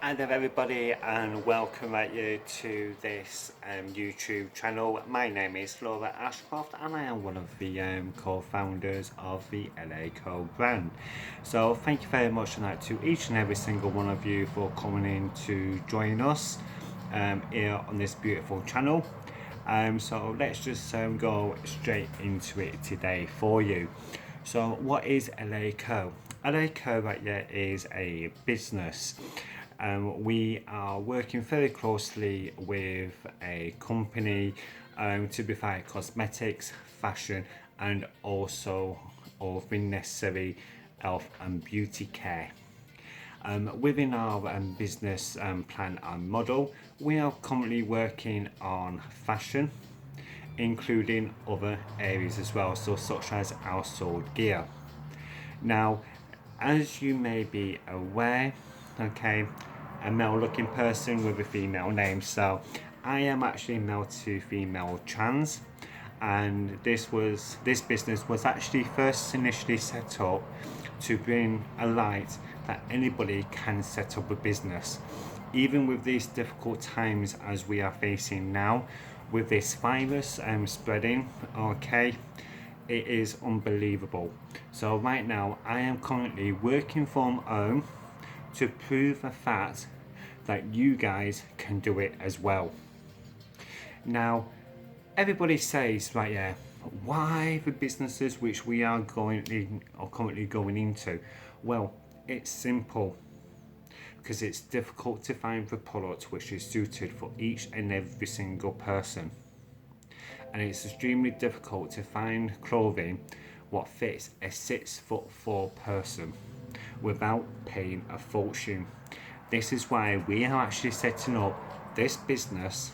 Hi there everybody, and welcome at you to this YouTube channel. My name is Laura Ashcroft and I am one of the co-founders of the LACO brand. So thank you very much tonight to each and every single one of you for coming in to join us here on this beautiful channel. So let's just go straight into it today for you. So what is LACO? LACO right here is a business. We are working very closely with a company to provide cosmetics, fashion, and also all the necessary health and beauty care. Within our business plan and model, we are currently working on fashion, including other areas as well, so such as household gear. Now, as you may be aware, okay, a male looking person with a female name, so I am actually male to female trans, and this business was actually first initially set up to bring a light that anybody can set up a business, even with these difficult times as we are facing now with this virus spreading. Okay, it is unbelievable. So right now I am currently working from home to prove the fact that you guys can do it as well. Now everybody says, right, yeah, why the businesses which we are currently going into? Well, it's simple, because it's difficult to find the product which is suited for each and every single person, and it's extremely difficult to find clothing what fits a 6'4" person without paying a fortune. This is why we are actually setting up this business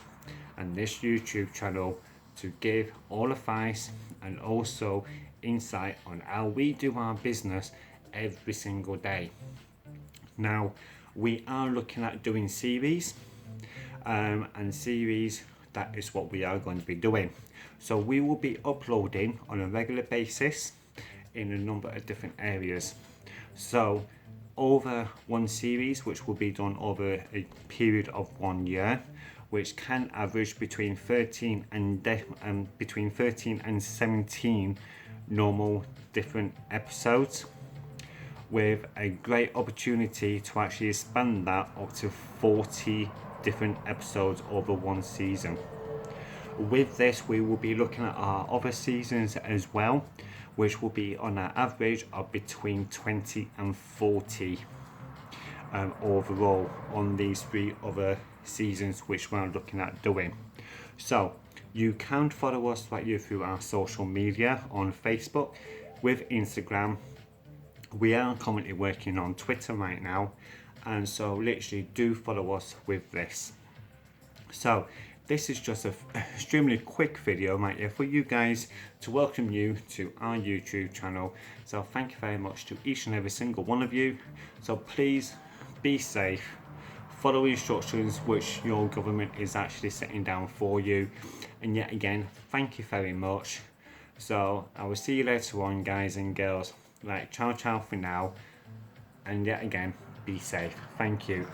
and this YouTube channel to give all advice and also insight on how we do our business every single day. Now we are looking at doing series, and series, that is what we are going to be doing. So we will be uploading on a regular basis in a number of different areas. So over one series, which will be done over a period of 1 year, which can average between 13 and 17 normal different episodes, with a great opportunity to actually expand that up to 40 different episodes over one season. With this, we will be looking at our other seasons as well, which will be on an average of between 20 and 40 overall on these 3 other seasons which we're looking at doing. So you can follow us right here through our social media on Facebook, with Instagram. We are currently working on Twitter right now, and so literally do follow us with this. So this is just an extremely quick video right here for you guys to welcome you to our YouTube channel. So thank you very much to each and every single one of you. So please be safe, follow instructions which your government is actually setting down for you, and yet again, thank you very much. So I will see you later on, guys and girls. Ciao ciao for now, and yet again, be safe. Thank you.